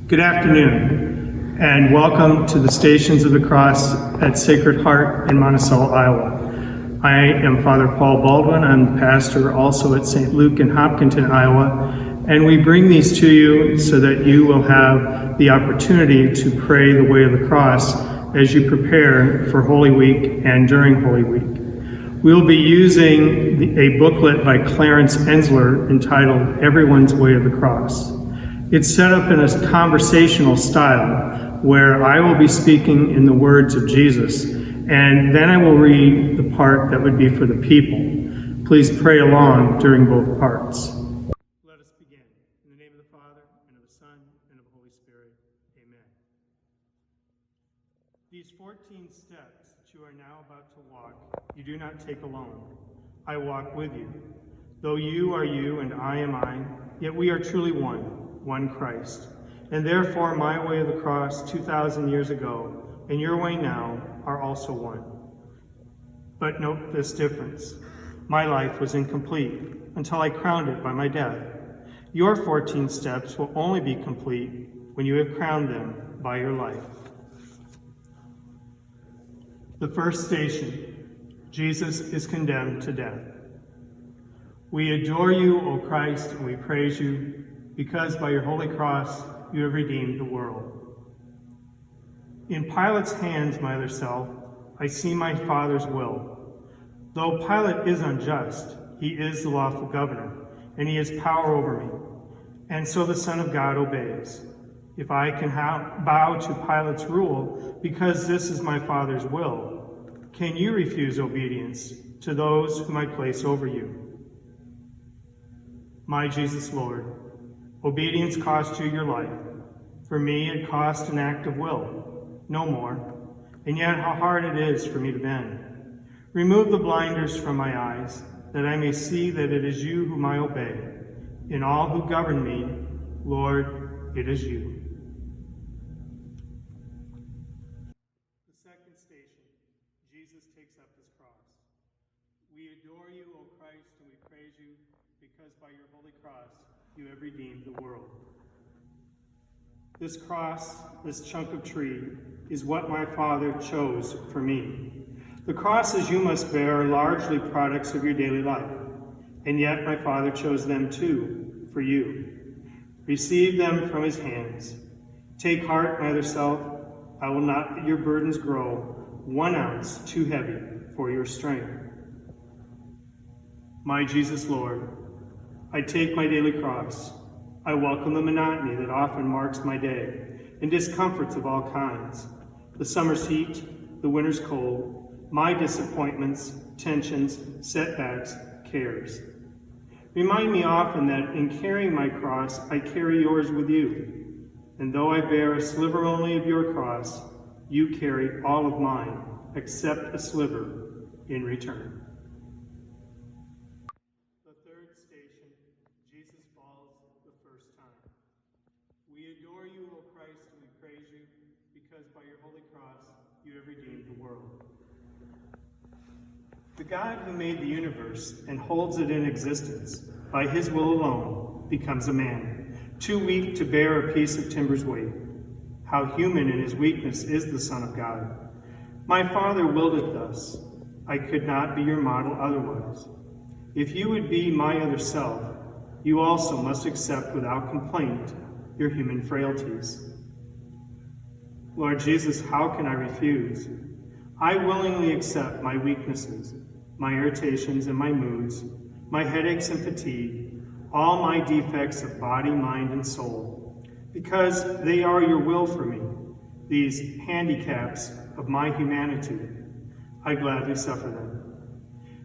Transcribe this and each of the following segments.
Good afternoon, and welcome to the Stations of the Cross at Sacred Heart in Monticello, Iowa. I am Father Paul Baldwin. I'm the pastor also at St. Luke in Hopkinton, Iowa, and we bring these to you so that you will have the opportunity to pray the way of the cross as you prepare for Holy Week and during Holy Week. We'll be using a booklet by Clarence Ensler entitled Everyone's Way of the Cross. It's set up in a conversational style where I will be speaking in the words of Jesus, and then I will read the part that would be for the people. Please pray along during both parts. Let us begin. In the name of the Father, and of the Son, and of the Holy Spirit. Amen. These 14 steps that you are now about to walk, you do not take alone. I walk with you. Though you are you and I am I, yet we are truly one Christ. And therefore my way of the cross 2,000 years ago and your way now are also one. But note this difference. My life was incomplete until I crowned it by my death. Your 14 steps will only be complete when you have crowned them by your life. The first station, Jesus is condemned to death. We adore you, O Christ, and we praise you, because by your holy cross you have redeemed the world. In Pilate's hands, my other self, I see my Father's will. Though Pilate is unjust, he is the lawful governor, and he has power over me. And so the Son of God obeys. If I can bow to Pilate's rule, because this is my Father's will, can you refuse obedience to those whom I place over you? My Jesus Lord, obedience cost you your life. For me, it cost an act of will, no more. And yet how hard it is for me to bend. Remove the blinders from my eyes, that I may see that it is you whom I obey. In all who govern me, Lord, it is you. The second station, Jesus takes up his cross. We adore you, O Christ, and we praise you, because by your holy cross you have redeemed the world. This cross, this chunk of tree, is what my Father chose for me. The crosses you must bear are largely products of your daily life, and yet my Father chose them too for you. Receive them from his hands. Take heart, my other self. I will not let your burdens grow 1 ounce too heavy for your strength. My Jesus Lord, I take my daily cross. I welcome the monotony that often marks my day, and discomforts of all kinds. The summer's heat, the winter's cold, my disappointments, tensions, setbacks, cares. Remind me often that in carrying my cross, I carry yours with you. And though I bear a sliver only of your cross, you carry all of mine, except a sliver in return. We adore you, O Christ, and we praise you, because by your holy cross you have redeemed the world. The God who made the universe and holds it in existence, by his will alone, becomes a man, too weak to bear a piece of timber's weight. How human in his weakness is the Son of God. My Father willed it thus. I could not be your model otherwise. If you would be my other self, you also must accept without complaint your human frailties. Lord Jesus, how can I refuse? I willingly accept my weaknesses, my irritations and my moods, my headaches and fatigue, all my defects of body, mind, and soul, because they are your will for me, these handicaps of my humanity. I gladly suffer them.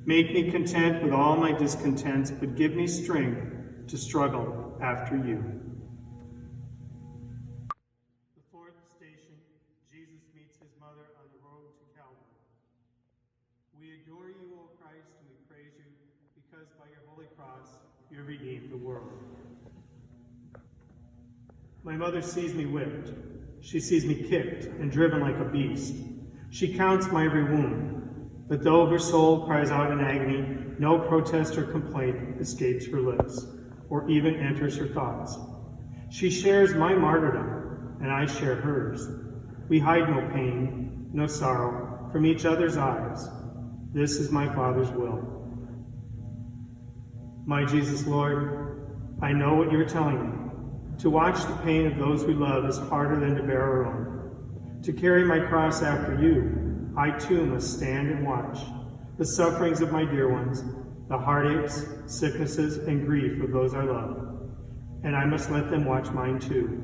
Make me content with all my discontents, but give me strength to struggle after you. We adore you, O Christ, and we praise you, because by your holy cross you have redeemed the world. My mother sees me whipped. She sees me kicked and driven like a beast. She counts my every wound, but though her soul cries out in agony, no protest or complaint escapes her lips, or even enters her thoughts. She shares my martyrdom, and I share hers. We hide no pain, no sorrow from each other's eyes. This is my Father's will. My Jesus, Lord, I know what you're telling me. To watch the pain of those we love is harder than to bear our own. To carry my cross after you, I too must stand and watch the sufferings of my dear ones, the heartaches, sicknesses, and grief of those I love. And I must let them watch mine too.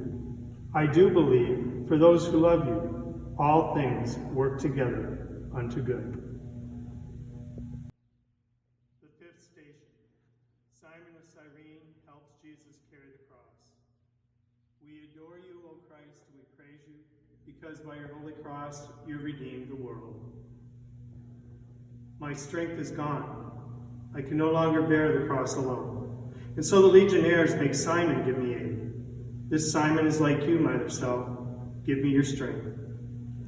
I do believe, for those who love you, all things work together unto good. The fifth station. Simon of Cyrene helps Jesus carry the cross. We adore you, O Christ, we praise you, because by your holy cross you redeemed the world. My strength is gone. I can no longer bear the cross alone. And so the legionnaires make Simon give me aid. This Simon is like you, my other self. Give me your strength.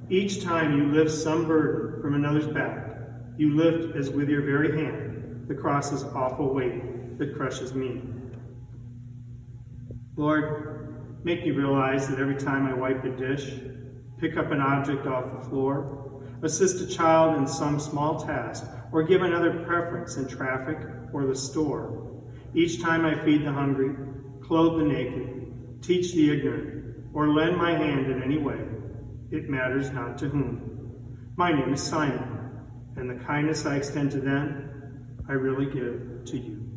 Each time you lift some burden from another's back, you lift as with your very hand the cross's awful weight that crushes me. Lord, make me realize that every time I wipe a dish, pick up an object off the floor, assist a child in some small task, or give another preference in traffic or the store, each time I feed the hungry, clothe the naked, teach the ignorant, or lend my hand in any way, it matters not to whom. My name is Simon, and the kindness I extend to them, I really give to you.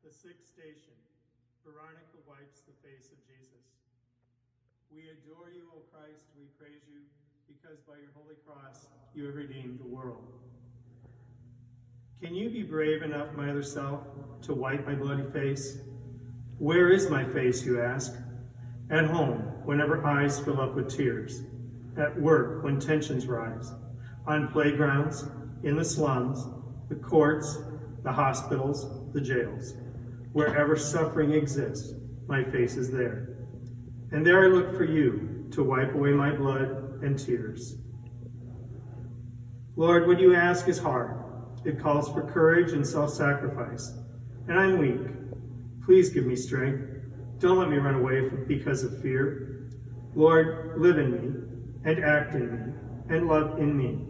The sixth station, Veronica wipes the face of Jesus. We adore you, O Christ, we praise you, because by your holy cross you have redeemed the world. Can you be brave enough, my other self, to wipe my bloody face? Where is my face, you ask? At home, whenever eyes fill up with tears. At work, when tensions rise. On playgrounds, in the slums, the courts, the hospitals, the jails. Wherever suffering exists, my face is there. And there I look for you to wipe away my blood and tears. Lord, what you ask is hard. It calls for courage and self-sacrifice. And I'm weak. Please give me strength. Don't let me run away because of fear. Lord, live in me, and act in me, and love in me,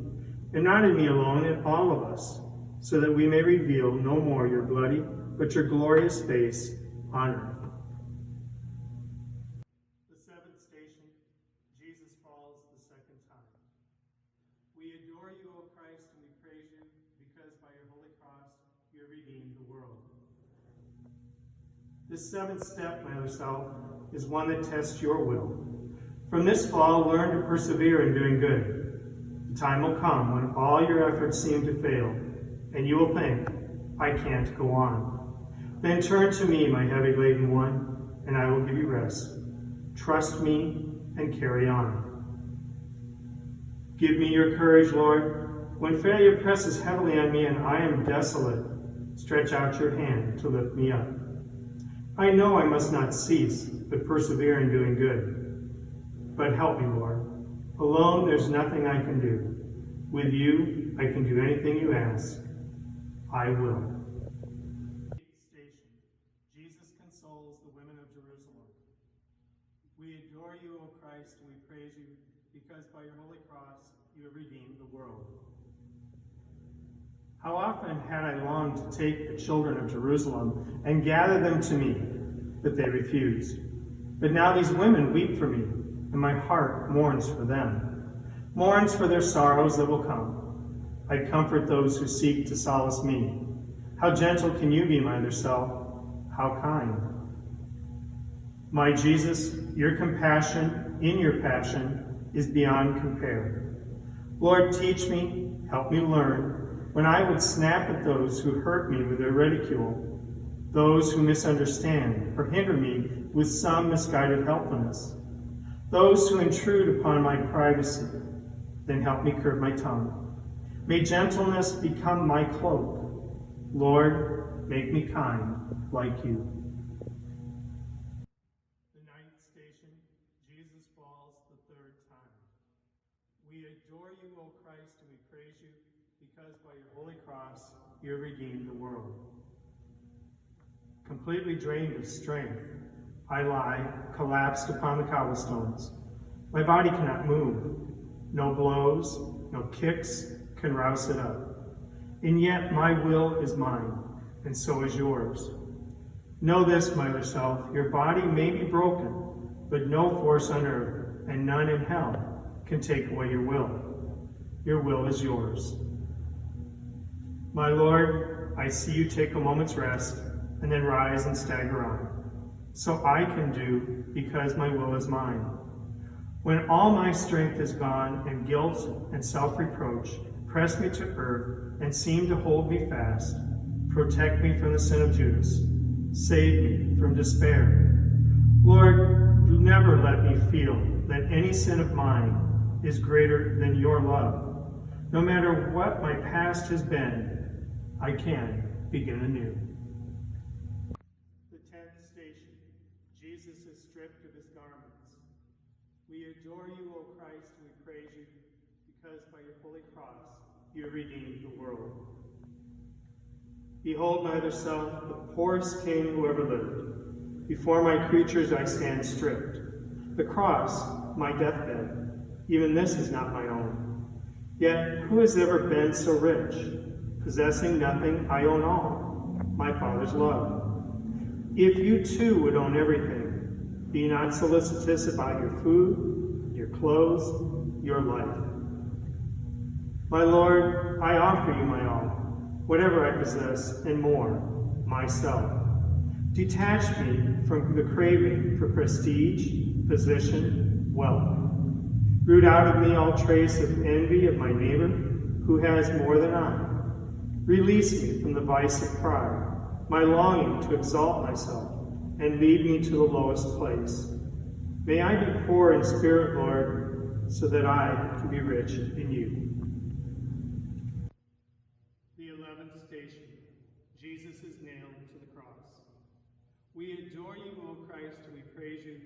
and not in me alone, in all of us, so that we may reveal no more your bloody, but your glorious face on earth. The seventh station, Jesus falls the second time. We adore you, O Christ, and we praise you, because by your holy cross you have redeemed the world. This seventh step, my other self, is one that tests your will. From this fall, learn to persevere in doing good. The time will come when all your efforts seem to fail, and you will think, I can't go on. Then turn to me, my heavy-laden one, and I will give you rest. Trust me and carry on. Give me your courage, Lord. When failure presses heavily on me and I am desolate, stretch out your hand to lift me up. I know I must not cease, but persevere in doing good. But help me, Lord. Alone, there's nothing I can do. With you, I can do anything you ask. I will. Station. Jesus consoles the women of Jerusalem. We adore you, O Christ, and we praise you, because by your holy cross you have redeemed the world. How often had I longed to take the children of Jerusalem and gather them to me, but they refused. But now these women weep for me, and my heart mourns for them, mourns for their sorrows that will come. I comfort those who seek to solace me. How gentle can you be, my other self? How kind. My Jesus, your compassion in your passion is beyond compare. Lord, teach me, help me learn, when I would snap at those who hurt me with their ridicule, those who misunderstand or hinder me with some misguided helpfulness, those who intrude upon my privacy, then help me curb my tongue. May gentleness become my cloak. Lord, make me kind like you. The ninth station, Jesus falls the third time. We adore you, O Christ, and we praise you, because by your holy cross you have redeemed the world. Completely drained of strength, I lie, collapsed upon the cobblestones. My body cannot move. No blows, no kicks can rouse it up. And yet my will is mine, and so is yours. Know this, my dear self, your body may be broken, but no force on earth, and none in hell, can take away your will. Your will is yours. My Lord, I see you take a moment's rest, and then rise and stagger on. So I can do, because my will is mine. When all my strength is gone, and guilt and self-reproach press me to earth and seem to hold me fast, protect me from the sin of Judas. Save me from despair. Lord, never let me feel that any sin of mine is greater than your love. No matter what my past has been, I can begin anew. The 10th station, Jesus is stripped of his garments. We adore you, O Christ, and we praise you, because by your holy cross you have redeemed the world. Behold, my other self, the poorest king who ever lived. Before my creatures I stand stripped. The cross, my deathbed, even this is not my own. Yet who has ever been so rich? Possessing nothing, I own all, my Father's love. If you too would own everything, be not solicitous about your food, your clothes, your life. My Lord, I offer you my all, whatever I possess, and more, myself. Detach me from the craving for prestige, position, wealth. Root out of me all trace of envy of my neighbor who has more than I. Release me from the vice of pride, my longing to exalt myself, and lead me to the lowest place. May I be poor in spirit, Lord, so that I can be rich in you. The 11th station, Jesus is nailed to the cross. We adore you, O Christ, and we praise you,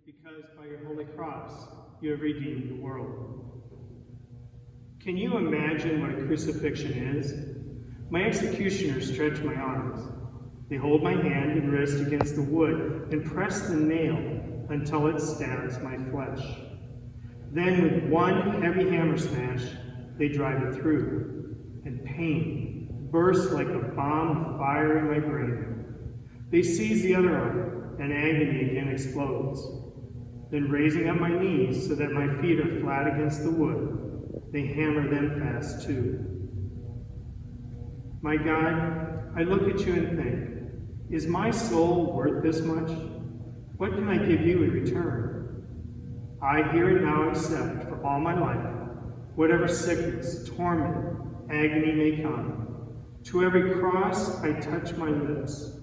because by your holy cross you have redeemed the world. Can you imagine what a crucifixion is? My executioners stretch my arms. They hold my hand and wrist against the wood and press the nail until it stabs my flesh. Then with one heavy hammer smash, they drive it through, and pain bursts like a bomb of fire in my brain. They seize the other arm, and agony again explodes. Then raising up my knees so that my feet are flat against the wood, they hammer them fast too. My God, I look at you and think, is my soul worth this much? What can I give you in return? I here and now accept for all my life whatever sickness, torment, agony may come. To every cross I touch my lips.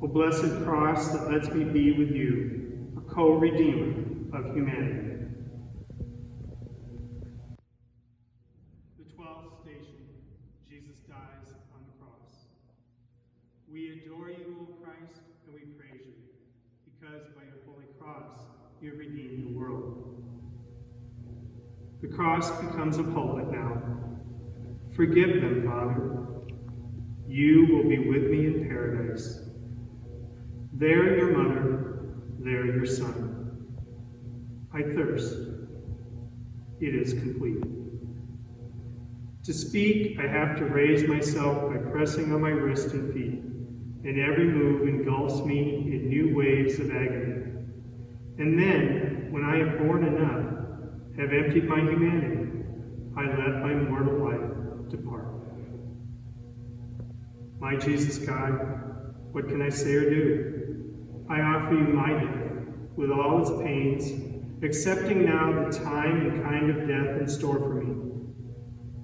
O blessed cross that lets me be with you, a co-redeemer of humanity. The 12th station, Jesus dies on the cross. We adore you, O Christ, and we praise you, because by your holy cross you have redeemed the world. The cross becomes a pulpit now. Forgive them, Father. You will be with me in paradise. There your mother, there your son. I thirst. It is complete. To speak, I have to raise myself by pressing on my wrist and feet, and every move engulfs me in new waves of agony. And then, when I have borne enough, have emptied my humanity, I let my mortal life depart. My Jesus God, what can I say or do? I offer you my death, with all its pains, accepting now the time and kind of death in store for me.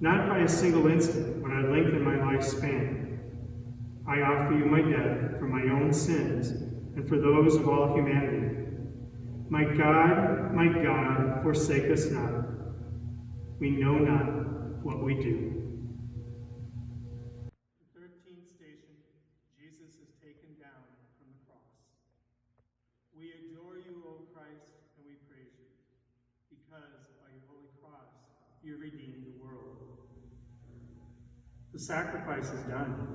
Not by a single instant when I lengthen my lifespan. I offer you my death for my own sins and for those of all humanity. My God, forsake us not. We know not what we do. The 13th station, Jesus is taken down from the cross. We adore you, O Christ, and we praise you, because by your holy cross you redeemed the world. The sacrifice is done.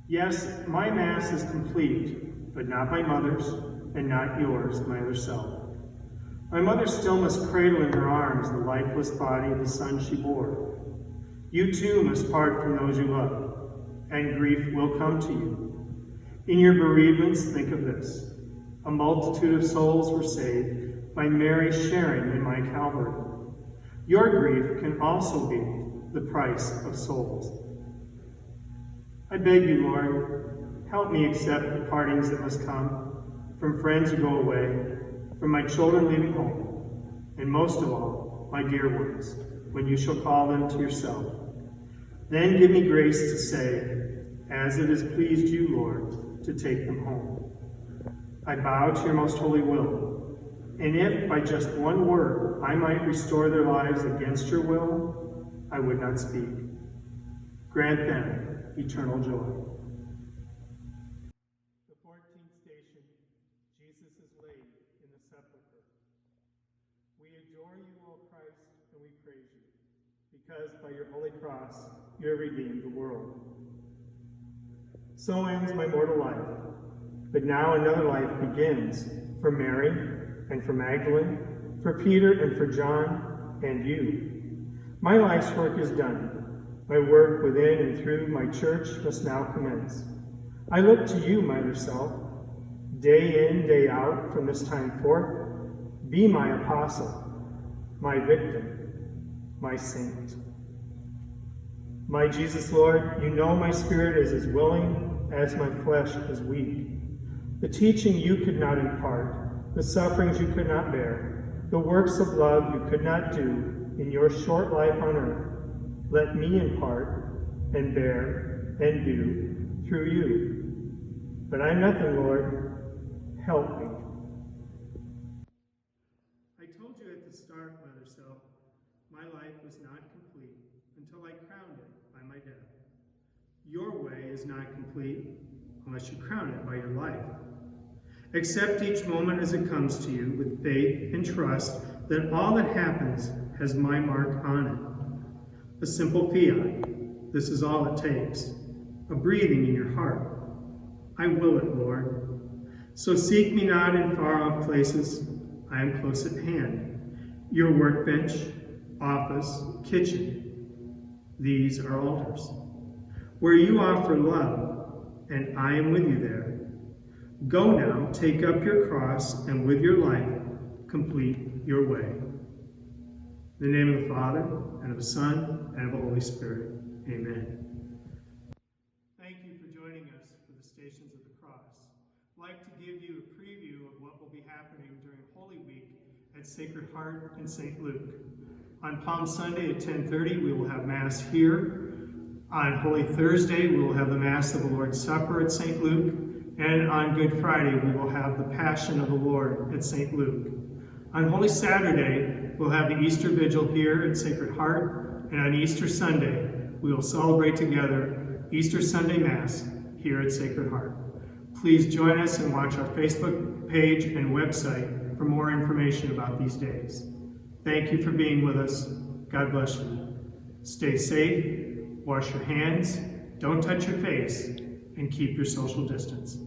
Yes, my Mass is complete, but not my mother's, and not yours, my other self. My mother still must cradle in her arms the lifeless body of the son she bore. You too must part from those you love, and grief will come to you. In your bereavements, think of this. A multitude of souls were saved by Mary sharing in my Calvary. Your grief can also be the price of souls. I beg you, Lord, help me accept the partings that must come from friends who go away, from my children leaving home, and most of all, my dear ones, when you shall call them to yourself. Then give me grace to say, as it has pleased you, Lord, to take them home. I bow to your most holy will, and if by just one word I might restore their lives against your will, I would not speak. Grant them eternal joy. The 14th station, Jesus is laid in the sepulchre. We adore you, O Christ, and we praise you, because by your holy cross you have redeemed the world. So ends my mortal life, but now another life begins for Mary and for Magdalene, for Peter and for John and you. My life's work is done. My work within and through my church must now commence. I look to you, my other self, day in, day out, from this time forth. Be my apostle, my victim, my saint. My Jesus, Lord, you know my spirit is as willing as my flesh is weak. The teaching you could not impart, the sufferings you could not bear, the works of love you could not do in your short life on earth, let me impart and bear and do through you. But I'm nothing, Lord. Help me. I told you at the start, Mother Self, my life was not complete until I crowned it by my death. Your way is not complete unless you crown it by your life. Accept each moment as it comes to you with faith and trust that all that happens has my mark on it. A simple fiat, this is all it takes. A breathing in your heart. I will it, Lord. So seek me not in far-off places. I am close at hand. Your workbench, office, kitchen. These are altars, where you offer love, and I am with you there. Go now, take up your cross, and with your life, complete your way. In the name of the Father, and of the Son, and of the Holy Spirit. Amen. Thank you for joining us for the Stations of the Cross. I'd like to give you a preview of what will be happening during Holy Week at Sacred Heart in St. Luke. On Palm Sunday at 10:30, we will have Mass here. On Holy Thursday, we will have the Mass of the Lord's Supper at St. Luke. And on Good Friday, we will have the Passion of the Lord at St. Luke. On Holy Saturday, we'll have the Easter Vigil here at Sacred Heart. And on Easter Sunday, we will celebrate together Easter Sunday Mass here at Sacred Heart. Please join us and watch our Facebook page and website for more information about these days. Thank you for being with us. God bless you. Stay safe, wash your hands, don't touch your face, and keep your social distance.